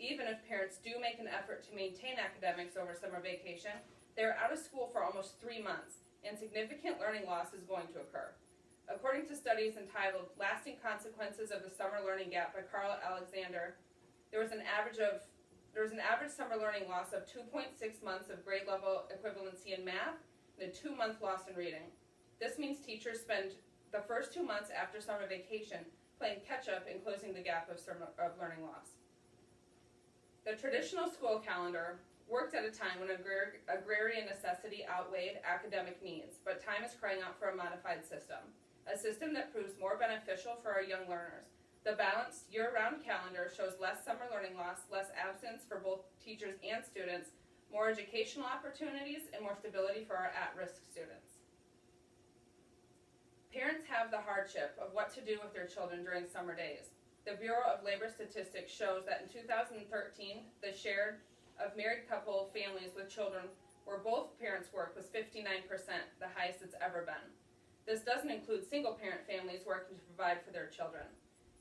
Even if parents do make an effort to maintain academics over summer vacation, they are out of school for almost 3 months, and significant learning loss is going to occur. According to studies entitled Lasting Consequences of the Summer Learning Gap by Carl Alexander, there was an average summer learning loss of 2.6 months of grade level equivalency in math and a 2-month loss in reading. This means teachers spend the first 2 months after summer vacation playing catch up and closing the gap of learning loss. The traditional school calendar worked at a time when agrarian necessity outweighed academic needs, but time is crying out for a modified system, a system that proves more beneficial for our young learners. The balanced year-round calendar shows less summer learning loss, less absence for both teachers and students, more educational opportunities, and more stability for our at-risk students. Parents have the hardship of what to do with their children during summer days. The Bureau of Labor Statistics shows that in 2013, the share of married couple families with children where both parents work was 59%, the highest it's ever been. This doesn't include single-parent families working to provide for their children.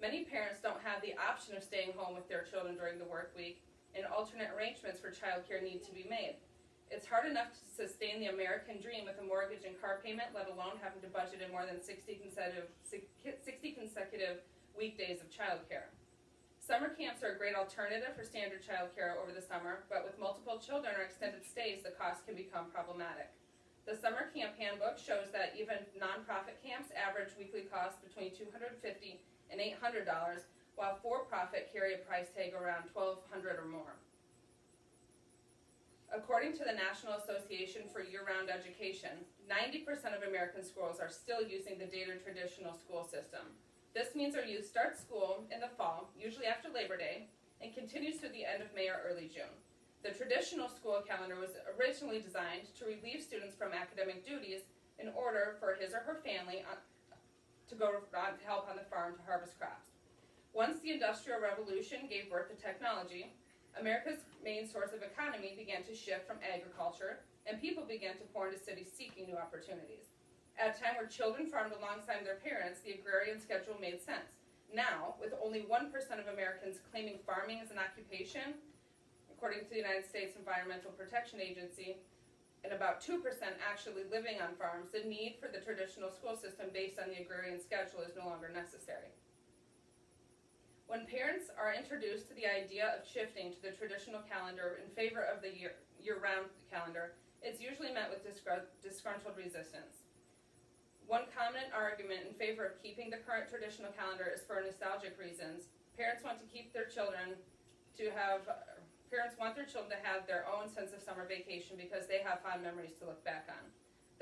Many parents don't have the option of staying home with their children during the work week, and alternate arrangements for childcare need to be made. It's hard enough to sustain the American dream with a mortgage and car payment, let alone having to budget in more than 60 consecutive weekdays of childcare. Summer camps are a great alternative for standard childcare over the summer, but with multiple children or extended stays, the cost can become problematic. The Summer Camp Handbook shows that even nonprofit camps average weekly costs between $250 and $800, while for-profit carry a price tag around $1,200 or more. According to the National Association for Year-Round Education, 90% of American schools are still using the dated traditional school system. This means our youth start school in the fall, usually after Labor Day, and continues through the end of May or early June. The traditional school calendar was originally designed to relieve students from academic duties in order for his or her family to go to help on the farm to harvest crops. Once the Industrial Revolution gave birth to technology, America's main source of economy began to shift from agriculture, and people began to pour into cities seeking new opportunities. At a time where children farmed alongside their parents, the agrarian schedule made sense. Now, with only 1% of Americans claiming farming as an occupation, according to the United States Environmental Protection Agency, and about 2% actually living on farms, the need for the traditional school system based on the agrarian schedule is no longer necessary. When parents are introduced to the idea of shifting to the traditional calendar in favor of the year-round calendar, it's usually met with disgruntled resistance. One common argument in favor of keeping the current traditional calendar is for nostalgic reasons. Parents want their children to have their own sense of summer vacation because they have fond memories to look back on.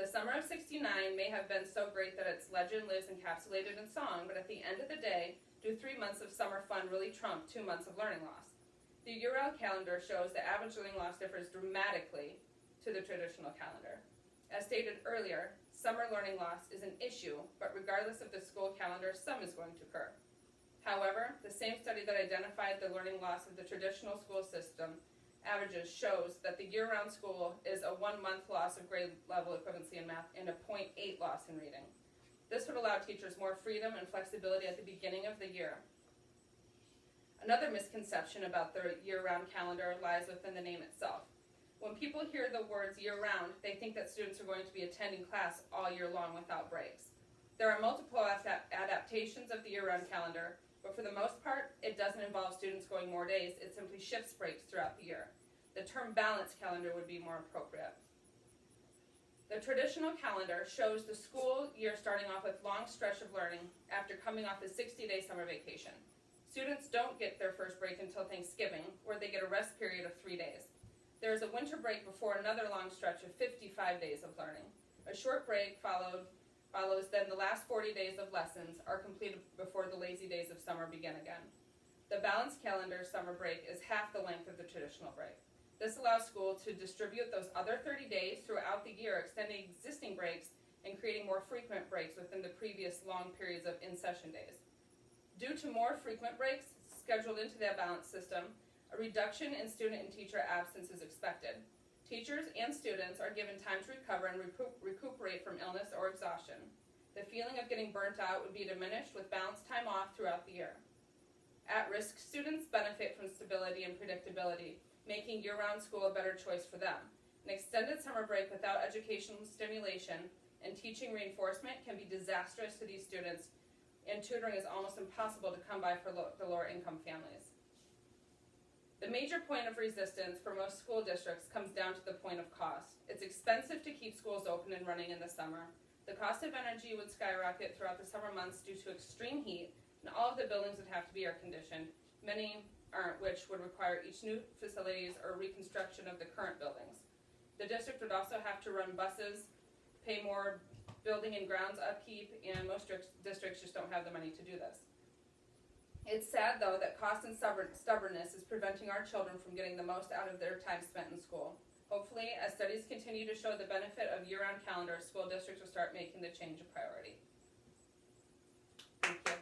The summer of '69 may have been so great that its legend lives encapsulated in song, but at the end of the day, do 3 months of summer fun really trump 2 months of learning loss? The year-round calendar shows the average learning loss differs dramatically to the traditional calendar. As stated earlier, summer learning loss is an issue, but regardless of the school calendar, some is going to occur. However, the same study that identified the learning loss of the traditional school system averages shows that the year-round school is a 1-month loss of grade level equivalency in math and a 0.8 loss in reading. This would allow teachers more freedom and flexibility at the beginning of the year. Another misconception about the year-round calendar lies within the name itself. When people hear the words year-round, they think that students are going to be attending class all year long without breaks. There are multiple adaptations of the year-round calendar, but for the most part, it doesn't involve students going more days. It simply shifts breaks throughout the year. The term balanced calendar would be more appropriate. The traditional calendar shows the school year starting off with a long stretch of learning after coming off a 60-day summer vacation. Students don't get their first break until Thanksgiving, where they get a rest period of 3 days. There is a winter break before another long stretch of 55 days of learning. A short break follows, then the last 40 days of lessons are completed before the lazy days of summer begin again. The balanced calendar summer break is half the length of the traditional break. This allows school to distribute those other 30 days throughout the year, extending existing breaks and creating more frequent breaks within the previous long periods of in-session days. Due to more frequent breaks scheduled into the balanced system, a reduction in student and teacher absence is expected. Teachers and students are given time to recover and recuperate from illness or exhaustion. The feeling of getting burnt out would be diminished with balanced time off throughout the year. At-risk students benefit from stability and predictability. sustainability, making year-round school a better choice for them. An extended summer break without educational stimulation and teaching reinforcement can be disastrous to these students, and tutoring is almost impossible to come by for the lower income families. The major point of resistance for most school districts comes down to the point of cost. It's expensive to keep schools open and running in the summer. The cost of energy would skyrocket throughout the summer months due to extreme heat, and all of the buildings would have to be air conditioned, many aren't, which would require each new facilities or reconstruction of the current buildings. The district would also have to run buses, pay more building and grounds upkeep, and most districts just don't have the money to do this. It's sad, though, that cost and stubbornness is preventing our children from getting the most out of their time spent in school. Hopefully, as studies continue to show the benefit of year-round calendars, school districts will start making the change a priority. Thank you.